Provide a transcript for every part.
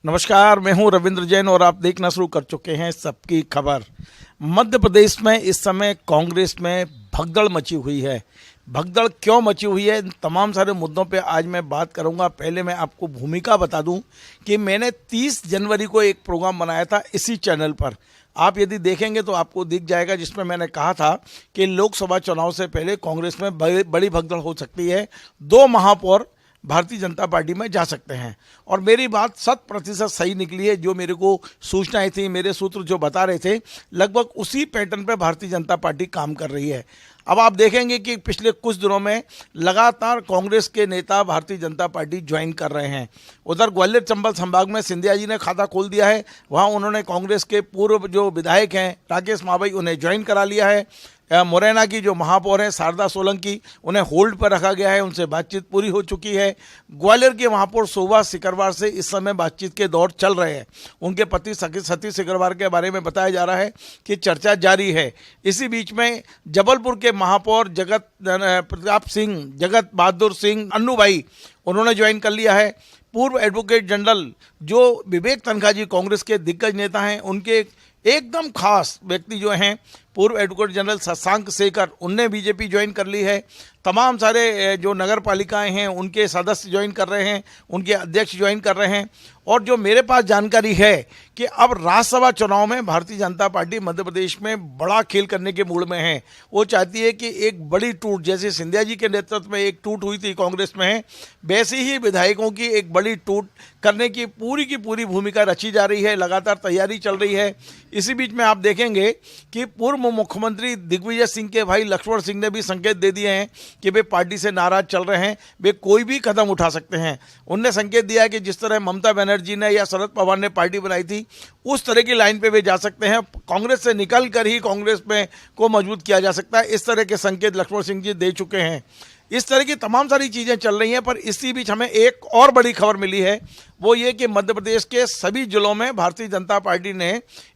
नमस्कार, मैं हूं रविंद्र जैन और आप देखना शुरू कर चुके हैं सबकी खबर। मध्य प्रदेश में इस समय कांग्रेस में भगदड़ मची हुई है। भगदड़ क्यों मची हुई है, इन तमाम सारे मुद्दों पे आज मैं बात करूंगा। पहले मैं आपको भूमिका बता दूं कि मैंने 30 जनवरी को एक प्रोग्राम बनाया था इसी चैनल पर। आप यदि देखेंगे तो आपको दिख जाएगा, जिसमें मैंने कहा था कि लोकसभा चुनाव से पहले कांग्रेस में बड़ी भगदड़ हो सकती है। 2 महापौर भारतीय जनता पार्टी में जा सकते हैं और मेरी बात 100% सही निकली है। जो मेरे को सूचनाएं थी, मेरे सूत्र जो बता रहे थे, लगभग उसी पैटर्न पे भारतीय जनता पार्टी काम कर रही है। अब आप देखेंगे कि पिछले कुछ दिनों में लगातार कांग्रेस के नेता भारतीय जनता पार्टी ज्वाइन कर रहे हैं। उधर ग्वालियर चंबल संभाग में सिंधिया जी ने खाता खोल दिया है। वहाँ उन्होंने कांग्रेस के पूर्व जो विधायक हैं राकेश मावई, उन्हें ज्वाइन करा लिया है। मुरैना की जो महापौर हैं शारदा सोलंकी, उन्हें होल्ड पर रखा गया है, उनसे बातचीत पूरी हो चुकी है। ग्वालियर के महापौर शोभा सिकरवार से इस समय बातचीत के दौर चल रहे हैं। उनके पति सतीश सिकरवार के बारे में बताया जा रहा है कि चर्चा जारी है। इसी बीच में जबलपुर के महापौर जगत बहादुर सिंह अन्नू भाई, उन्होंने ज्वाइन कर लिया है। पूर्व एडवोकेट जनरल जो विवेक तनखा जी कांग्रेस के दिग्गज नेता हैं, उनके एकदम खास व्यक्ति जो हैं पूर्व एडवोकेट जनरल शशांक शेखर, उनने बीजेपी ज्वाइन कर ली है। तमाम सारे जो नगर पालिकाएँ हैं उनके सदस्य ज्वाइन कर रहे हैं, उनके अध्यक्ष ज्वाइन कर रहे हैं। और जो मेरे पास जानकारी है कि अब राज्यसभा चुनाव में भारतीय जनता पार्टी मध्य प्रदेश में बड़ा खेल करने के मूड में है। वो चाहती है कि एक बड़ी टूट, जैसे सिंधिया जी के नेतृत्व में एक टूट हुई थी कांग्रेस में, वैसे ही विधायकों की एक बड़ी टूट करने की पूरी भूमिका रची जा रही है। लगातार तैयारी चल रही है। इसी बीच में आप देखेंगे कि पूर्व मुख्यमंत्री दिग्विजय सिंह के भाई लक्ष्मण सिंह ने भी संकेत दे दिए हैं कि वे पार्टी से नाराज चल रहे हैं, वे कोई भी कदम उठा सकते हैं। उनने संकेत दिया है कि जिस तरह ममता बनर्जी ने या शरद पवार ने पार्टी बनाई थी, उस तरह की लाइन पे वे जा सकते हैं। कांग्रेस से निकल कर ही कांग्रेस में को मजबूत किया जा सकता है, इस तरह के संकेत लक्ष्मण सिंह जी दे चुके हैं। इस तरह की तमाम सारी चीज़ें चल रही हैं। पर इसी बीच हमें एक और बड़ी खबर मिली है, वो ये कि मध्य प्रदेश के सभी जिलों में भारतीय जनता पार्टी ने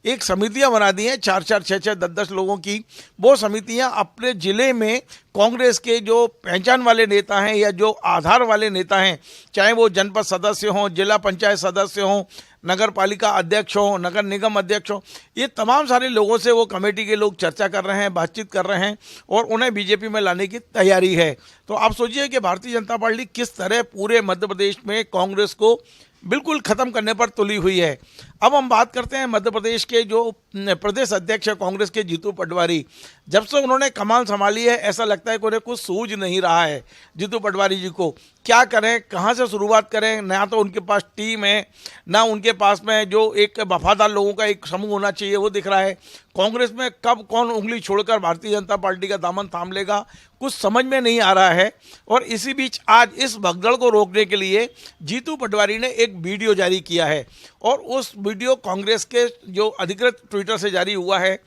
एक समितियां बना दी हैं, 4-4, 6-6, 10-10 लोगों की। वो समितियां अपने जिले में कांग्रेस के जो पहचान वाले नेता हैं या जो आधार वाले नेता हैं, चाहे वो जनपद सदस्य हों, जिला पंचायत सदस्य हों, नगर पालिका अध्यक्ष हों, नगर निगम अध्यक्ष हों, ये तमाम सारे लोगों से वो कमेटी के लोग चर्चा कर रहे हैं, बातचीत कर रहे हैं और उन्हें बीजेपी में लाने की तैयारी है। तो आप सोचिए कि भारतीय जनता पार्टी किस तरह पूरे मध्य प्रदेश में कांग्रेस को बिल्कुल खत्म करने पर तुली हुई है। अब हम बात करते हैं मध्य प्रदेश के जो प्रदेश अध्यक्ष है कांग्रेस के, जीतू पटवारी। जब से उन्होंने कमान संभाली है, ऐसा लगता है कि उन्हें कुछ सूझ नहीं रहा है जीतू पटवारी जी को। क्या करें, कहाँ से शुरुआत करें? ना तो उनके पास टीम है, ना उनके पास में जो एक वफादार लोगों का एक समूह होना चाहिए वो दिख रहा है। कांग्रेस में कब कौन उंगली छोड़कर भारतीय जनता पार्टी का दामन थाम लेगा, कुछ समझ में नहीं आ रहा है। और इसी बीच आज इस भगदड़ को रोकने के लिए जीतू पटवारी ने एक वीडियो जारी किया है और उस वीडियो कांग्रेस के जो अधिकृत ट्विटर से जारी हुआ है,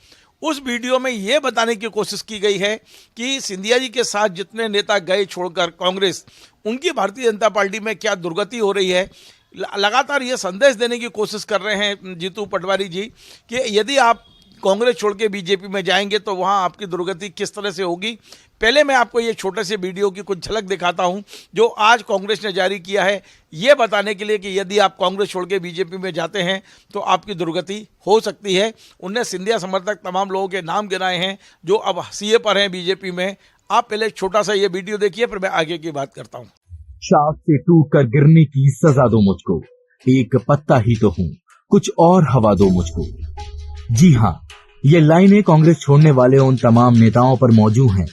उस वीडियो में ये बताने की कोशिश की गई है कि सिंधिया जी के साथ जितने नेता गए छोड़कर कांग्रेस, उनकी भारतीय जनता पार्टी में क्या दुर्गति हो रही है। लगातार ये संदेश देने की कोशिश कर रहे हैं जीतू पटवारी जी कि यदि आप कांग्रेस छोड़ के बीजेपी में जाएंगे तो वहां आपकी दुर्गति किस तरह से होगी। पहले मैं आपको ये छोटे से वीडियो की कुछ झलक दिखाता हूं जो आज कांग्रेस ने जारी किया है, ये बताने के लिए कि यदि आप कांग्रेस छोड़ के बीजेपी में जाते हैं तो आपकी दुर्गति हो सकती है। उनने सिंधिया समर्थक तमाम लोगों के नाम गिनाए हैं जो अब सीए पर हैं बीजेपी में। आप पहले छोटा सा ये वीडियो देखिए, फिर मैं आगे की बात करता हूँ। शाख से टूट कर गिरने की सजा दो मुझको, एक पत्ता ही तो हूँ, कुछ और हवा दो मुझको। जी हाँ, ये लाइनें कांग्रेस छोड़ने वाले उन तमाम नेताओं पर मौजूद हैं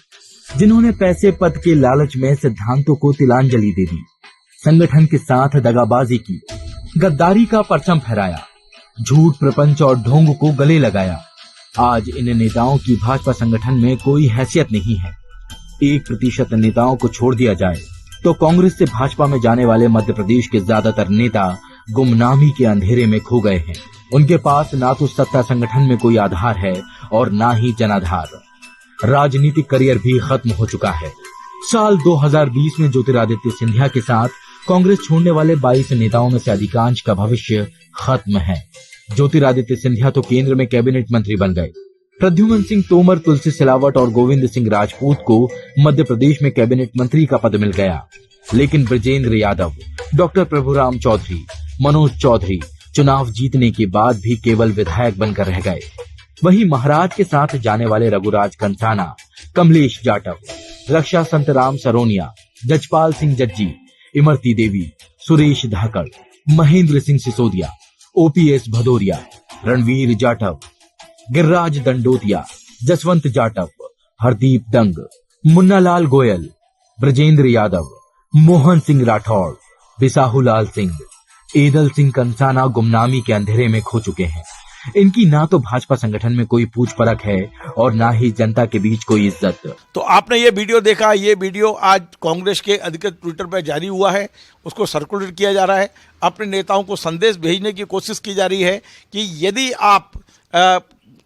जिन्होंने पैसे पद के लालच में सिद्धांतों को तिलांजलि दे दी, संगठन के साथ दगाबाजी की, गद्दारी का परचम फहराया, झूठ प्रपंच और ढोंग को गले लगाया। आज इन नेताओं की भाजपा संगठन में कोई हैसियत नहीं है। 1% नेताओं को छोड़ दिया जाए तो कांग्रेस से भाजपा में जाने वाले मध्य प्रदेश के ज्यादातर नेता गुमनामी के अंधेरे में खो गए हैं। उनके पास ना तो सत्ता संगठन में कोई आधार है और ना ही जनाधार। राजनीतिक करियर भी खत्म हो चुका है। साल 2020 में ज्योतिरादित्य सिंधिया के साथ कांग्रेस छोड़ने वाले 22 नेताओं में से अधिकांश का भविष्य खत्म है। ज्योतिरादित्य सिंधिया तो केंद्र में कैबिनेट मंत्री बन गए। प्रद्युमन सिंह तोमर, तुलसी सिलावट और गोविंद सिंह राजपूत को मध्य प्रदेश में कैबिनेट मंत्री का पद मिल गया, लेकिन ब्रजेंद्र यादव, डॉक्टर प्रभुराम चौधरी, मनोज चौधरी चुनाव जीतने के बाद भी केवल विधायक बनकर रह गए। वहीं महाराज के साथ जाने वाले रघुराज कंसाना, कमलेश जाटव, रक्षा संतराम सरोनिया, जजपाल सिंह जज्जी, इमरती देवी, सुरेश धाकड़, महेंद्र सिंह सिसोदिया, ओपीएस भदौरिया, रणवीर जाटव, गिरिराज दंडोतिया, जसवंत जाटव, हरदीप दंग, मुन्नालाल गोयल, ब्रजेंद्र यादव, मोहन सिंह राठौड़, बिसाहूलाल सिंह, एदल सिंह कंसाना गुमनामी के अंधेरे में खो चुके हैं। इनकी ना तो भाजपा संगठन में कोई पूछ परख है और ना ही जनता के बीच कोई इज्जत। तो आपने ये वीडियो देखा, ये वीडियो आज कांग्रेस के अधिकृत ट्विटर पर जारी हुआ है, उसको सर्कुलेट किया जा रहा है। अपने नेताओं को संदेश भेजने की कोशिश की जा रही है कि यदि आप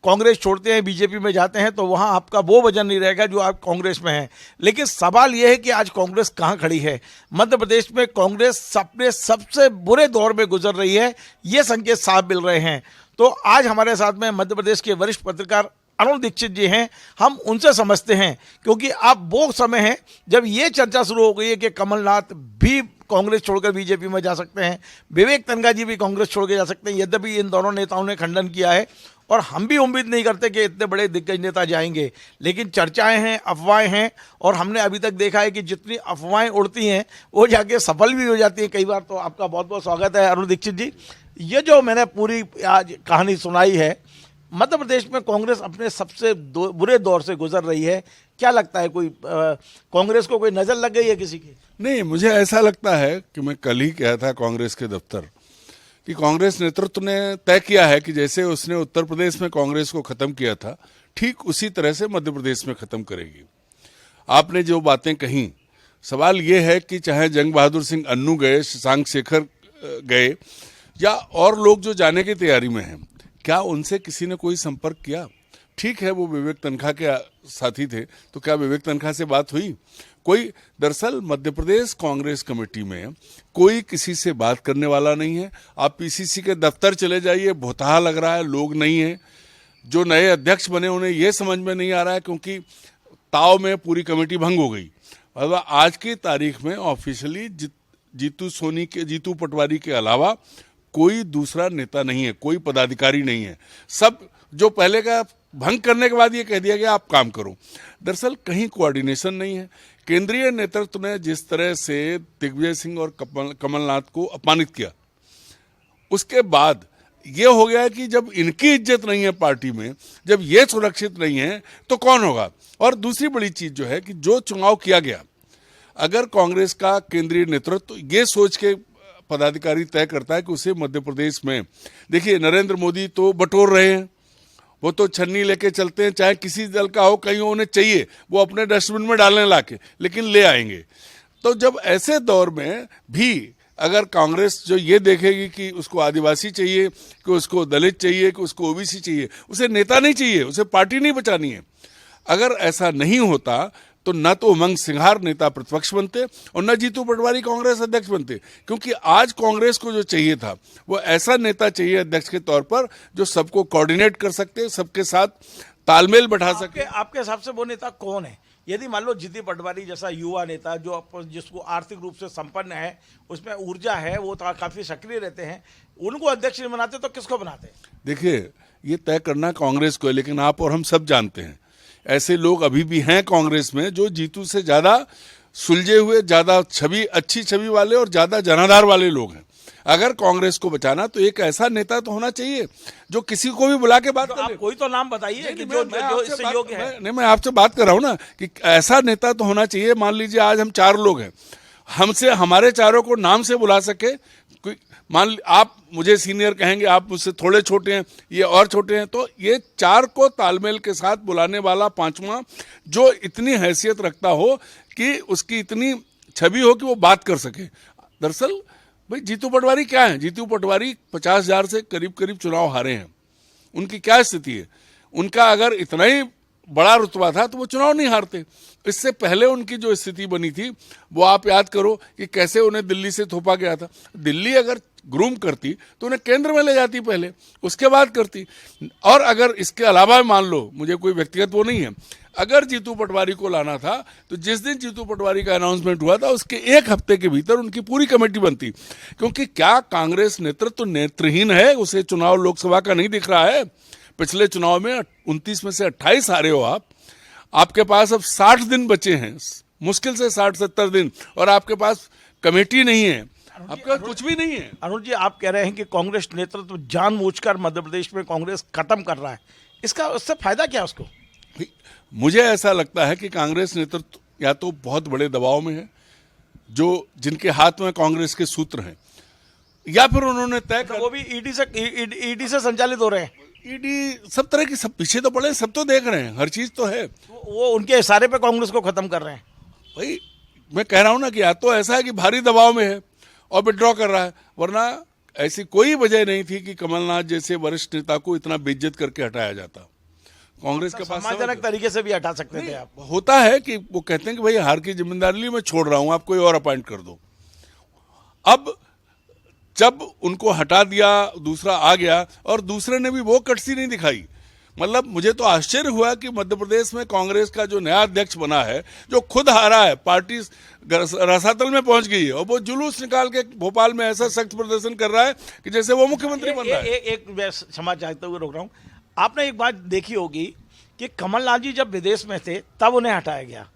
कांग्रेस छोड़ते हैं, बीजेपी में जाते हैं, तो वहां आपका वो वजन नहीं रहेगा जो आप कांग्रेस में हैं। लेकिन सवाल यह है कि आज कांग्रेस कहां खड़ी है। मध्य प्रदेश में कांग्रेस अपने सबसे बुरे दौर में गुजर रही है, ये संकेत साफ मिल रहे हैं। तो आज हमारे साथ में मध्य प्रदेश के वरिष्ठ पत्रकार अरुण दीक्षित जी हैं, हम उनसे समझते हैं, क्योंकि अब वो समय है जब ये चर्चा शुरू हो गई है कि कमलनाथ भी कांग्रेस छोड़कर बीजेपी में जा सकते हैं, विवेक तनखा जी भी कांग्रेस छोड़ के जा सकते हैं। यद्यपि इन दोनों नेताओं ने खंडन किया है और हम भी उम्मीद नहीं करते कि इतने बड़े दिग्गज नेता जाएंगे, लेकिन चर्चाएं हैं, अफवाहें हैं, और हमने अभी तक देखा है कि जितनी अफवाहें उड़ती हैं वो जाके सफल भी हो जाती हैं कई बार। तो आपका बहुत बहुत स्वागत है अरुण दीक्षित जी। ये जो मैंने पूरी आज कहानी सुनाई है, मध्य प्रदेश में कांग्रेस अपने सबसे बुरे दौर से गुजर रही है, क्या लगता है कोई कांग्रेस को कोई नज़र लग गई है किसी की? नहीं, मुझे ऐसा लगता है कि मैं कल ही कहा था कांग्रेस के दफ्तर कि कांग्रेस नेतृत्व ने तय किया है कि जैसे उसने उत्तर प्रदेश में कांग्रेस को खत्म किया था, ठीक उसी तरह से मध्य प्रदेश में खत्म करेगी। आपने जो बातें कही, सवाल ये है कि चाहे जंग बहादुर सिंह अन्नू गए, शशांक शेखर गए, या और लोग जो जाने की तैयारी में हैं, क्या उनसे किसी ने कोई संपर्क किया? ठीक है, वो विवेक तनखा के साथी थे, तो क्या विवेक तनखा से बात हुई? कोई दरअसल मध्य प्रदेश कांग्रेस कमेटी में कोई किसी से बात करने वाला नहीं है। आप पीसीसी के दफ्तर चले जाइए, भोताहा लग रहा है, लोग नहीं है। जो नए अध्यक्ष बने उन्हें ये समझ में नहीं आ रहा है, क्योंकि ताव में पूरी कमेटी भंग हो गई। मतलब आज की तारीख में ऑफिशियली जीतू पटवारी के अलावा कोई दूसरा नेता नहीं है, कोई पदाधिकारी नहीं है। सब जो पहले का भंग करने के बाद ये कह दिया गया आप काम करो। दरअसल कहीं कोऑर्डिनेशन नहीं है। केंद्रीय नेतृत्व ने जिस तरह से दिग्विजय सिंह और कमलनाथ को अपमानित किया, उसके बाद ये हो गया कि जब इनकी इज्जत नहीं है पार्टी में, जब ये सुरक्षित नहीं है, तो कौन होगा? और दूसरी बड़ी चीज जो है कि जो चुनाव किया गया, अगर कांग्रेस का केंद्रीय नेतृत्व ये सोच के पदाधिकारी तय करता है कि उसे मध्य प्रदेश में, देखिए नरेंद्र मोदी तो बटोर रहे हैं, वो तो छन्नी लेके चलते हैं, चाहे किसी दल का हो, कहीं उन्हें चाहिए वो अपने डस्टबिन में डालने लाके, लेकिन ले आएंगे। तो जब ऐसे दौर में भी अगर कांग्रेस जो ये देखेगी कि उसको आदिवासी चाहिए, कि उसको दलित चाहिए, कि उसको ओबीसी चाहिए, उसे नेता नहीं चाहिए, उसे पार्टी नहीं बचानी है, अगर ऐसा नहीं होता तो न तो उमंग सिंघार नेता प्रतिपक्ष बनते और न जीतू पटवारी कांग्रेस अध्यक्ष बनते। क्योंकि आज कांग्रेस को जो चाहिए था वो ऐसा नेता चाहिए अध्यक्ष के तौर पर जो सबको कोऑर्डिनेट कर सकते, सबके साथ तालमेल बैठा सके। आपके हिसाब से वो नेता कौन है? यदि मान लो जीतू पटवारी जैसा युवा नेता जो जिसको आर्थिक रूप से संपन्न है, उसमें ऊर्जा है, वो काफी सक्रिय रहते हैं, उनको अध्यक्ष नहीं बनाते तो किसको बनाते? देखिए, ये तय करना कांग्रेस को है, लेकिन आप और हम सब जानते हैं ऐसे लोग अभी भी हैं कांग्रेस में जो जीतू से ज्यादा सुलझे हुए, ज्यादा अच्छी छवि वाले और ज्यादा जनाधार वाले लोग हैं। अगर कांग्रेस को बचाना तो एक ऐसा नेता तो होना चाहिए जो किसी को भी बुला के बात करे। कोई तो नाम बताइए कि जो इससे योग्य है। नहीं, मैं आपसे बात कर रहा हूं ना कि ऐसा नेता तो होना चाहिए। मान लीजिए आज हम 4 लोग हैं, हमसे हमारे चारों को नाम से बुला सके। मान आप मुझे सीनियर कहेंगे, आप मुझसे थोड़े छोटे हैं, ये और छोटे हैं, तो ये 4 को तालमेल के साथ बुलाने वाला 5वां जो इतनी हैसियत रखता हो कि उसकी इतनी छवि हो कि वो बात कर सके। दरअसल भाई जीतू पटवारी क्या है? जीतू पटवारी 50,000 से करीब चुनाव हारे हैं। उनकी क्या स्थिति है? उनका अगर इतना ही बड़ा रुतबा था तो वो चुनाव नहीं हारते। इससे पहले उनकी जो स्थिति बनी थी वो आप याद करो कि कैसे उन्हें दिल्ली से थोपा गया था। दिल्ली अगर ग्रूम करती तो उन्हें केंद्र में ले जाती पहले, उसके बाद करती। और अगर इसके अलावा मान लो, मुझे कोई व्यक्तिगत वो नहीं है, अगर जीतू पटवारी को लाना था तो जिस दिन जीतू पटवारी का अनाउंसमेंट हुआ था उसके एक हफ्ते के भीतर उनकी पूरी कमेटी बनती। क्योंकि क्या कांग्रेस नेतृत्व नेत्रहीन है? उसे चुनाव लोकसभा का नहीं दिख रहा है? पिछले चुनाव में 29 में से 28 हारे हो आप, आपके पास अब 60 दिन बचे हैं, मुश्किल से 60-70 दिन, और आपके पास कमेटी नहीं है, आपका कुछ भी नहीं है। अरुण जी, आप कह रहे हैं कि कांग्रेस नेतृत्व जानबूझकर मध्य प्रदेश में कांग्रेस खत्म कर रहा है, इसका उससे फायदा क्या उसको? मुझे ऐसा लगता है कि कांग्रेस नेतृत्व या तो बहुत बड़े दबाव में है, जो जिनके हाथ में कांग्रेस के सूत्र हैं, या फिर उन्होंने तय कर, वो भी ईडी से संचालित हो रहे हैं। ईडी सब तरह की, सब पीछे तो पड़े, सब तो देख रहे हैं, हर चीज तो है। वो उनके इशारे पे कांग्रेस को खत्म कर रहे हैं। भाई मैं कह रहा हूं ना कि या तो ऐसा है कि भारी दबाव में है और विड्रॉ कर रहा है, वरना ऐसी कोई वजह नहीं थी कि कमलनाथ जैसे वरिष्ठ नेता को इतना बेइज्जत करके हटाया जाता। कांग्रेस के पास सम्मानजनक तरीके से भी हटा सकते थे आप। होता है कि वो कहते हैं कि भाई हार की जिम्मेदारी मैं छोड़ रहा हूं, आप कोई और अपॉइंट कर दो। अब जब उनको हटा दिया, दूसरा आ गया, और दूसरे ने भी वो कटसी नहीं दिखाई। मतलब मुझे तो आश्चर्य हुआ कि मध्य प्रदेश में कांग्रेस का जो नया अध्यक्ष बना है, जो खुद हारा है, पार्टी रसातल में पहुंच गई है, और वो जुलूस निकाल के भोपाल में ऐसा सख्त प्रदर्शन कर रहा है कि जैसे वो मुख्यमंत्री बन रहा है। एक मैं क्षमा चाहते हुए रोक रहा हूं, आपने एक बात देखी होगी कि कमलनाथ जी जब विदेश में थे तब उन्हें हटाया गया,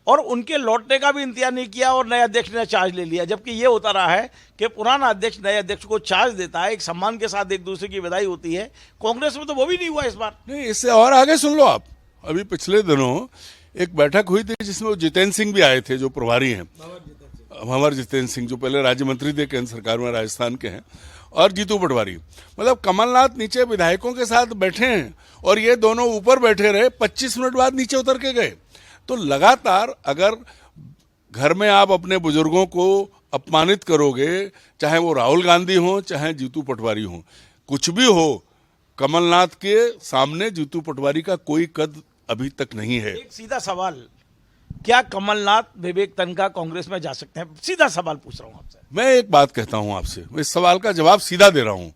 और उनके लौटने का भी इंतजार नहीं किया और नए अध्यक्ष ने चार्ज ले लिया। जबकि ये होता रहा है कि पुराना अध्यक्ष नए अध्यक्ष को चार्ज देता है, एक सम्मान के साथ एक दूसरे की विदाई होती है। कांग्रेस में तो वो भी नहीं हुआ इस बार। नहीं, इससे और आगे सुन लो आप। अभी पिछले दिनों एक बैठक हुई थी जिसमें वो जितेंद्र सिंह भी आए थे, जो प्रभारी हैं, हमारे जितेंद्र सिंह, जो पहले राज्य मंत्री थे केंद्र सरकार में, राजस्थान के हैं, और जीतू पटवारी। मतलब कमलनाथ नीचे विधायकों के साथ बैठे हैं और ये दोनों ऊपर बैठे रहे, 25 मिनट बाद नीचे उतर के गए। तो लगातार अगर घर में आप अपने बुजुर्गों को अपमानित करोगे, चाहे वो राहुल गांधी हो चाहे जीतू पटवारी हो, कुछ भी हो, कमलनाथ के सामने जीतू पटवारी का कोई कद अभी तक नहीं है। एक सीधा सवाल, क्या कमलनाथ विवेक तनखा कांग्रेस में जा सकते हैं? सीधा सवाल पूछ रहा हूं आपसे। मैं एक बात कहता हूं आपसे, मैं इस सवाल का जवाब सीधा दे रहा हूं।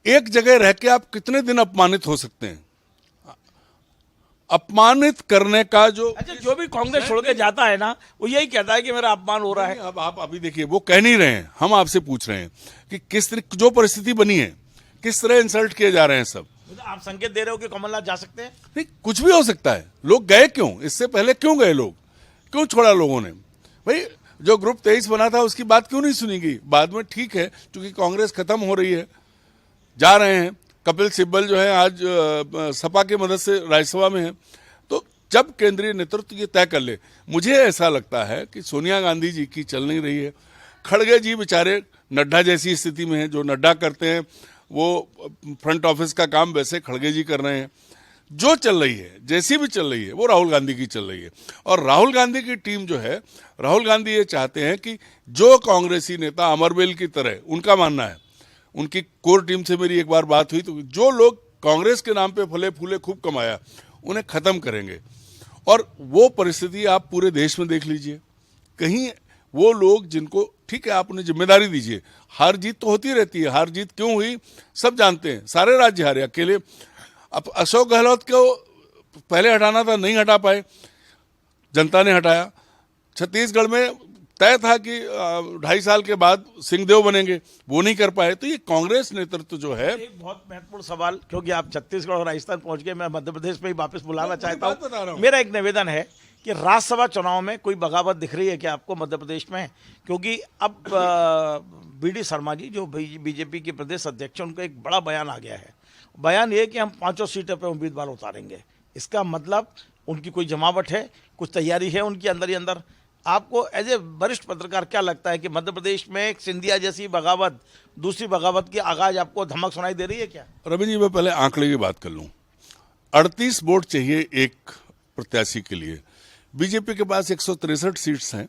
एक जगह रह के आप कितने दिन अपमानित हो सकते हैं? अपमानित करने का जो भी कांग्रेस छोड़ के जाता है ना, वो यही कहता है कि मेरा अपमान हो रहा है। अब आप अभी देखिए, वो कह नहीं रहे हैं, हम आपसे पूछ रहे हैं कि किस तरह जो परिस्थिति बनी है, किस तरह इंसल्ट किए जा रहे हैं सब। आप संकेत दे रहे हो कि कमलनाथ जा सकते हैं? नहीं, कुछ भी हो सकता है। लोग गए क्यों? इससे पहले क्यों गए लोग? क्यों छोड़ा लोगों ने? भाई जो ग्रुप 23 बना था उसकी बात क्यों नहीं सुनी गई? बाद में ठीक है, क्योंकि कांग्रेस खत्म हो रही है, जा रहे हैं। कपिल सिब्बल जो है आज सपा की मदद से राज्यसभा में है। तो जब केंद्रीय नेतृत्व ये तय कर ले, मुझे ऐसा लगता है कि सोनिया गांधी जी की चल नहीं रही है। खड़गे जी बेचारे नड्डा जैसी स्थिति में हैं, जो नड्डा करते हैं वो फ्रंट ऑफिस का काम वैसे खड़गे जी कर रहे हैं। जो चल रही है, जैसी भी चल रही है, वो राहुल गांधी की चल रही है। और राहुल गांधी की टीम जो है, राहुल गांधी ये चाहते हैं कि जो कांग्रेसी नेता अमरवेल की तरह, उनका मानना है, उनकी कोर टीम से मेरी एक बार बात हुई, तो जो लोग कांग्रेस के नाम पे फले फूले खूब कमाया, उन्हें खत्म करेंगे। और वो परिस्थिति आप पूरे देश में देख लीजिए। कहीं वो लोग जिनको, ठीक है आप उन्हें जिम्मेदारी दीजिए, हार जीत तो होती रहती है, हार जीत क्यों हुई सब जानते हैं, सारे राज्य हारे, अकेले। अब अशोक गहलोत को पहले हटाना था, नहीं हटा पाए, जनता ने हटाया। छत्तीसगढ़ में तय था कि 2.5 साल के बाद सिंहदेव बनेंगे, वो नहीं कर पाए। तो ये कांग्रेस नेतृत्व जो है, एक बहुत महत्वपूर्ण सवाल, क्योंकि आप छत्तीसगढ़ और राजस्थान पहुंच गए, मैं मध्य प्रदेश में ही वापस बुलाना चाहता हूँ। मेरा एक निवेदन है कि राज्यसभा चुनाव में कोई बगावत दिख रही है क्या आपको मध्य प्रदेश में? क्योंकि अब बीडी शर्मा जी जो बीजेपी के प्रदेश अध्यक्ष हैं, उनका एक बड़ा बयान आ गया है। बयान ये कि हम 5 सीटों पर उम्मीदवार उतारेंगे। इसका मतलब उनकी कोई जमावट है, कुछ तैयारी है उनके अंदर ही अंदर। आपको एज ए वरिष्ठ पत्रकार क्या लगता है कि मध्य प्रदेश में एक सिंधिया जैसी बगावत, दूसरी बगावत की आगाज आपको धमक सुनाई दे रही है क्या? रवि जी, मैं पहले आंकड़े की बात कर लूं। 38 वोट चाहिए एक प्रत्याशी के लिए। बीजेपी के पास 163 सीट्स हैं,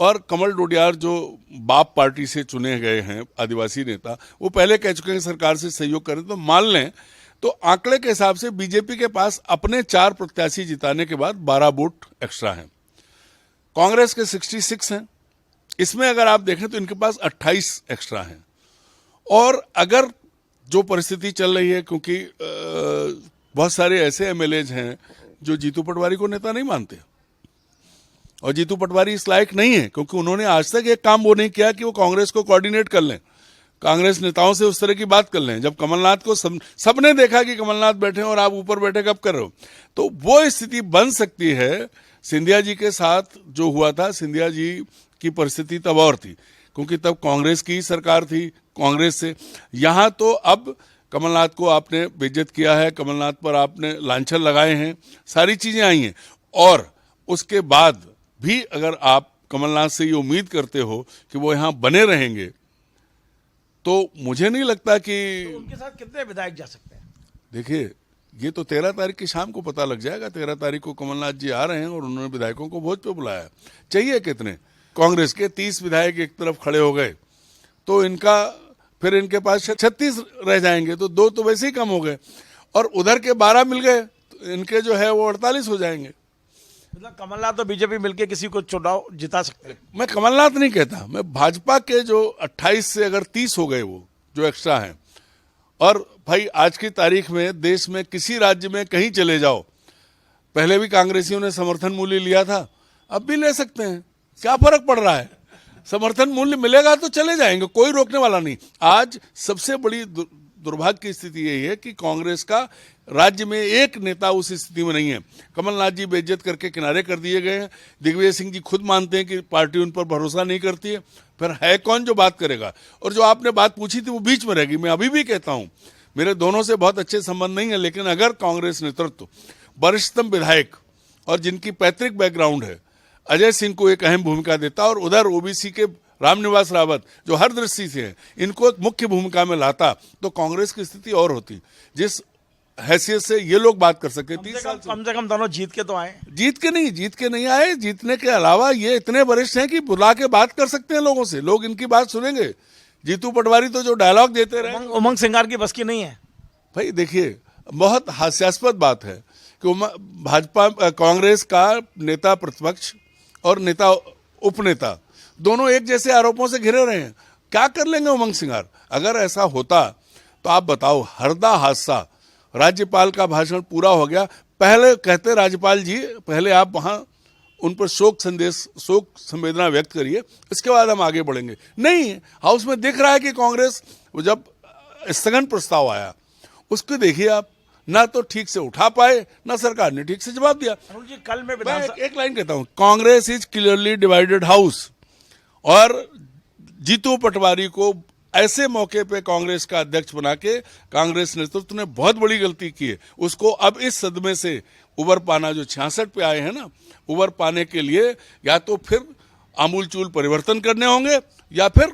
और कमल डोडियार जो बाप पार्टी से चुने गए हैं आदिवासी नेता, वो पहले कह चुके हैं सरकार से सहयोग करें। तो मान लें तो आंकड़े के हिसाब से बीजेपी के पास अपने 4 प्रत्याशी जिताने के बाद 12 वोट एक्स्ट्रा हैं। कांग्रेस के 66 हैं। इसमें अगर आप देखें तो इनके पास 28 एक्स्ट्रा हैं। और अगर जो परिस्थिति चल रही है, क्योंकि बहुत सारे ऐसे एमएलएज हैं जो जीतू पटवारी को नेता नहीं मानते, और जीतू पटवारी इस लायक नहीं है, क्योंकि उन्होंने आज तक एक काम वो नहीं किया कि वो कांग्रेस को कोऑर्डिनेट कर लें, कांग्रेस नेताओं से उस तरह की बात कर लें। जब कमलनाथ को सबने देखा कि कमलनाथ बैठे हैं और आप ऊपर बैठे कब कर रहे हो, तो वो स्थिति बन सकती है। सिंधिया जी के साथ जो हुआ था, सिंधिया जी की परिस्थिति तब और थी, क्योंकि तब कांग्रेस की सरकार थी, कांग्रेस से। यहाँ तो अब कमलनाथ को आपने बेइज्जत किया है, कमलनाथ पर आपने लांछन लगाए हैं, सारी चीजें आई हैं, और उसके बाद भी अगर आप कमलनाथ से ये उम्मीद करते हो कि वो यहाँ बने रहेंगे, तो मुझे नहीं लगता कि तो उनके साथ कितने विधायक जा सकते हैं? देखिए, ये तो 13 तारीख की शाम को पता लग जाएगा। 13 तारीख को कमलनाथ जी आ रहे हैं और उन्होंने विधायकों को भोज पे बुलाया। चाहिए कितने? कांग्रेस के 30 विधायक एक तरफ खड़े हो गए तो इनका फिर इनके पास 36 रह जाएंगे, तो 2 तो वैसे ही कम हो गए, और उधर के 12 मिल गए तो इनके जो है वो 48 हो जाएंगे। मतलब कमलनाथ तो बीजेपी मिलके किसी को चुनाव जिता सकते हैं। मैं कमलनाथ नहीं कहता, मैं भाजपा के जो 28 से अगर 30 हो गए वो जो एक्स्ट्रा हैं, और भाई आज की तारीख में देश में किसी राज्य में कहीं चले जाओ, पहले भी कांग्रेसियों ने समर्थन मूल्य लिया था, अब भी ले सकते हैं, क्या फर्क पड़ रहा है? समर्थन मूल्य मिलेगा तो चले जाएंगे, कोई रोकने वाला नहीं। आज सबसे बड़ी दुर्भाग्य की स्थिति यही है कि कांग्रेस का राज्य में एक नेता उस स्थिति में नहीं है। कमलनाथ जी बेइज्जत करके किनारे कर दिए गए हैं, दिग्विजय सिंह जी खुद मानते हैं कि पार्टी उन पर भरोसा नहीं करती है, फिर है कौन जो बात करेगा? और जो आपने बात पूछी थी वो बीच में रहेगी। मैं अभी भी कहता हूं, मेरे दोनों से बहुत अच्छे संबंध नहीं है, लेकिन अगर कांग्रेस नेतृत्व वरिष्ठतम विधायक और जिनकी पैतृक बैकग्राउंड है, अजय सिंह को एक अहम भूमिका देता, और उधर ओबीसी के रामनिवास रावत जो हर दृष्टि से है, इनको एक मुख्य भूमिका में लाता, तो कांग्रेस की स्थिति और होती। जिस हैसियत से ये लोग बात कर सकते, 30 साल कम से कम दोनों जीत के तो आए। जीत के नहीं आए। जीतने के अलावा ये इतने वरिष्ठ हैं कि बुला के बात कर सकते हैं लोगों से, लोग इनकी बात सुनेंगे। जीतू पटवारी तो जो डायलॉग देते रहे, उमंग सिंगार की बस की नहीं है। भाई देखिए, बहुत हास्यास्पद बात है कि भाजपा कांग्रेस का नेता प्रतिपक्ष और नेता उपनेता दोनों एक जैसे आरोपों से घिरे रहे हैं। क्या कर लेंगे उमंग सिंगार? अगर ऐसा होता तो आप बताओ, हरदा हादसा, राज्यपाल का भाषण पूरा हो गया, पहले कहते राज्यपाल जी पहले आप वहां उन पर शोक संवेदना व्यक्त करिए, इसके बाद हम आगे बढ़ेंगे। नहीं, हाउस में दिख रहा है कि कांग्रेस, जब स्थगन प्रस्ताव आया उसको देखिए आप, ना तो ठीक से उठा पाए, ना सरकार ने ठीक से जवाब दिया। अरुण जी, कल मैं मैं एक लाइन कहता हूं, Congress is clearly divided house, और जीतू पटवारी को ऐसे मौके पे कांग्रेस का अध्यक्ष बना के कांग्रेस नेतृत्व ने बहुत बड़ी गलती की है। उसको अब इस सदमे से उबर पाना, जो 66 पे आए हैं ना, उबर पाने के लिए या तो फिर आमूलचूल परिवर्तन करने होंगे, या फिर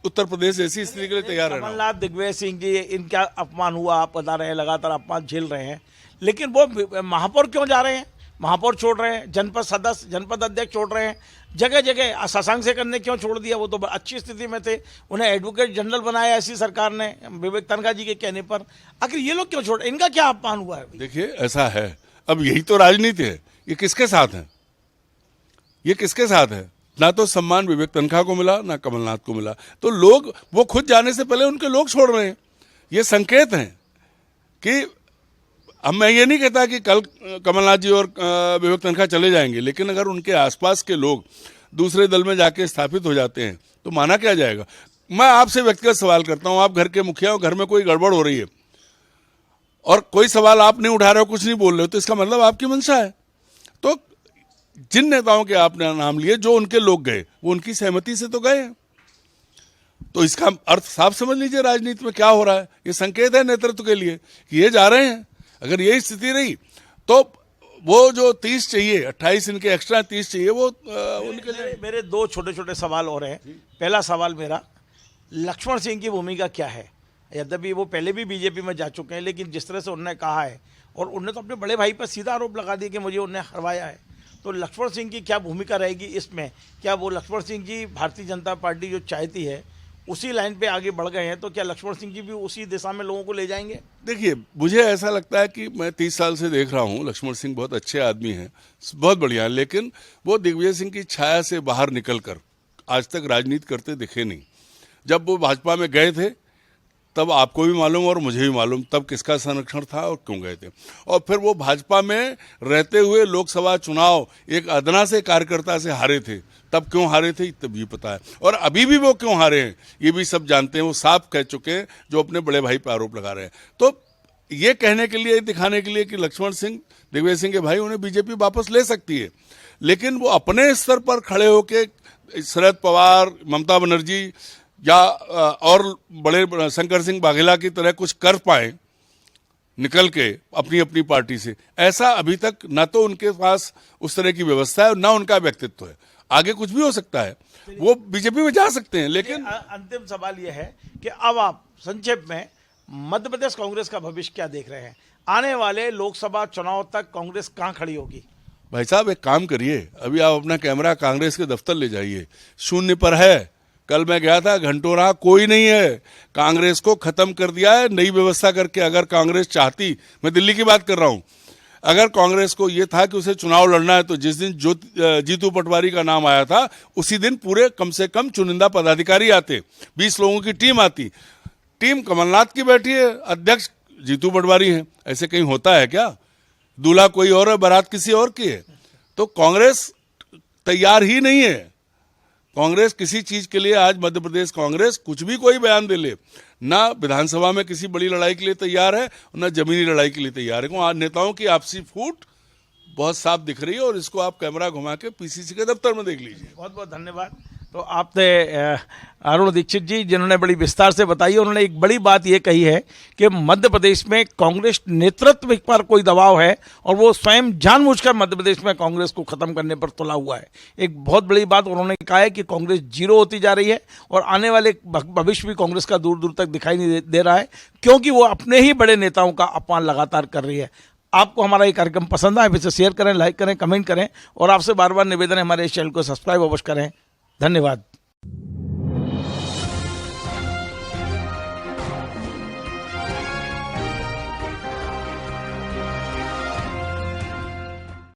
उत्तर प्रदेश ऐसी स्थिति के लिए तैयार रहना। कमलनाथ, दिग्विजय सिंह जी, इनका अपमान हुआ, आप बता रहे हैं, लगातार अपमान झेल रहे हैं, लेकिन वो महापौर क्यों जा रहे हैं? महापौर छोड़ रहे हैं, जनपद सदस्य, जनपद अध्यक्ष छोड़ रहे हैं, जगह जगह शशांक से करने क्यों छोड़ दिया? वो तो अच्छी स्थिति में थे, उन्हें एडवोकेट जनरल बनाया ऐसी सरकार ने विवेक तनखा जी के कहने पर। आखिर ये लोग क्यों छोड़, इनका क्या अपमान हुआ है? देखिए, ऐसा है, अब यही तो राजनीति है। ये किसके साथ है? ये किसके साथ है? ना तो सम्मान विवेक तनखा को मिला, ना कमलनाथ को मिला, तो लोग, वो खुद जाने से पहले उनके लोग छोड़ रहे हैं। ये संकेत हैं कि अब मैं ये नहीं कहता कि कल कमलनाथ जी और विवेक तनखा चले जाएंगे, लेकिन अगर उनके आसपास के लोग दूसरे दल में जाके स्थापित हो जाते हैं तो माना क्या जाएगा? मैं आपसे व्यक्तिगत सवाल करता हूं, आप घर के मुखिया हो, घर में कोई गड़बड़ हो रही है और कोई सवाल आप नहीं उठा रहे हो, कुछ नहीं बोल रहे हो, तो इसका मतलब आपकी मंशा है। तो जिन नेताओं के आपने नाम लिए, जो उनके लोग गए, वो उनकी सहमति से तो गए हैं। तो इसका अर्थ साफ समझ लीजिए राजनीति में क्या हो रहा है। ये संकेत है नेतृत्व के लिए कि ये जा रहे हैं। अगर यही स्थिति रही तो वो जो 30 चाहिए, 28 इनके एक्स्ट्रा 30 चाहिए, वो उनके लिए। मेरे 2 छोटे छोटे सवाल और हैं। पहला सवाल मेरा, लक्ष्मण सिंह की भूमिका क्या है? यद्यपि वो पहले भी बीजेपी में जा चुके हैं, लेकिन जिस तरह से उन्होंने कहा है, और उन्होंने तो अपने बड़े भाई पर सीधा आरोप लगा दिया कि मुझे उन्हें हरवाया है, तो लक्ष्मण सिंह की क्या भूमिका रहेगी इसमें? क्या वो लक्ष्मण सिंह जी भारतीय जनता पार्टी जो चाहती है उसी लाइन पे आगे बढ़ गए हैं, तो क्या लक्ष्मण सिंह जी भी उसी दिशा में लोगों को ले जाएंगे? देखिए, मुझे ऐसा लगता है कि मैं 30 साल से देख रहा हूं, लक्ष्मण सिंह बहुत अच्छे आदमी हैं, बहुत बढ़िया है, लेकिन वो दिग्विजय सिंह की छाया से बाहर निकलकर आज तक राजनीति करते दिखे नहीं। जब वो भाजपा में गए थे तब आपको भी मालूम और मुझे भी मालूम तब किसका संरक्षण था और क्यों गए थे। और फिर वो भाजपा में रहते हुए लोकसभा चुनाव एक अदना से कार्यकर्ता से हारे थे, तब क्यों हारे थे तब ये पता है, और अभी भी वो क्यों हारे हैं ये भी सब जानते हैं, वो साफ कह चुके हैं जो अपने बड़े भाई पर आरोप लगा रहे हैं। तो ये कहने के लिए, दिखाने के लिए कि लक्ष्मण सिंह, दिग्विजय सिंह के भाई, उन्हें बीजेपी वापस ले सकती है, लेकिन वो अपने स्तर पर खड़े होके शरद पवार, ममता बनर्जी या और बड़े शंकर सिंह वाघेला की तरह कुछ कर पाए निकल के अपनी अपनी पार्टी से, ऐसा अभी तक ना तो उनके पास उस तरह की व्यवस्था है और ना उनका व्यक्तित्व है। आगे कुछ भी हो सकता है, वो बीजेपी में जा सकते हैं, लेकिन अंतिम सवाल यह है कि अब आप संक्षेप में मध्य प्रदेश कांग्रेस का भविष्य क्या देख रहे हैं? आने वाले लोकसभा चुनाव तक कांग्रेस कहां खड़ी होगी? भाई साहब एक काम करिए, अभी आप अपना कैमरा कांग्रेस के दफ्तर ले जाइए, शून्य पर है। कल मैं गया था, घंटों रहा, कोई नहीं है। कांग्रेस को खत्म कर दिया है नई व्यवस्था करके। अगर कांग्रेस चाहती, मैं दिल्ली की बात कर रहा हूं, अगर कांग्रेस को यह था कि उसे चुनाव लड़ना है तो जिस दिन जीतू पटवारी का नाम आया था उसी दिन पूरे कम से कम चुनिंदा पदाधिकारी आते, 20 लोगों की टीम आती। टीम कमलनाथ की बैठी है, अध्यक्ष जीतू पटवारी है। ऐसे कहीं होता है क्या? दूल्हा कोई और है, बारात किसी और की है। तो कांग्रेस तैयार ही नहीं है। कांग्रेस किसी चीज के लिए, आज मध्य प्रदेश कांग्रेस कुछ भी कोई बयान दे ले, ना विधानसभा में किसी बड़ी लड़ाई के लिए तैयार है, ना जमीनी लड़ाई के लिए तैयार है। आज नेताओं की आपसी फूट बहुत साफ दिख रही है और इसको आप कैमरा घुमा के पीसीसी के दफ्तर में देख लीजिए। बहुत बहुत धन्यवाद। तो आपने अरुण दीक्षित जी, जिन्होंने बड़ी विस्तार से बताई, उन्होंने एक बड़ी बात ये कही है कि मध्य प्रदेश में कांग्रेस नेतृत्व पर कोई दबाव है और वो स्वयं जानबूझकर मध्य प्रदेश में कांग्रेस को खत्म करने पर तुला हुआ है। एक बहुत बड़ी बात उन्होंने कहा है कि कांग्रेस जीरो होती जा रही है और आने वाले भविष्य भी कांग्रेस का दूर दूर तक दिखाई नहीं दे रहा है, क्योंकि वो अपने ही बड़े नेताओं का अपमान लगातार कर रही है। आपको हमारा ये कार्यक्रम पसंद आए, इसे शेयर करें, लाइक करें, कमेंट करें और आपसे बार बार निवेदन है हमारे इस चैनल को सब्सक्राइब अवश्य करें। धन्यवाद।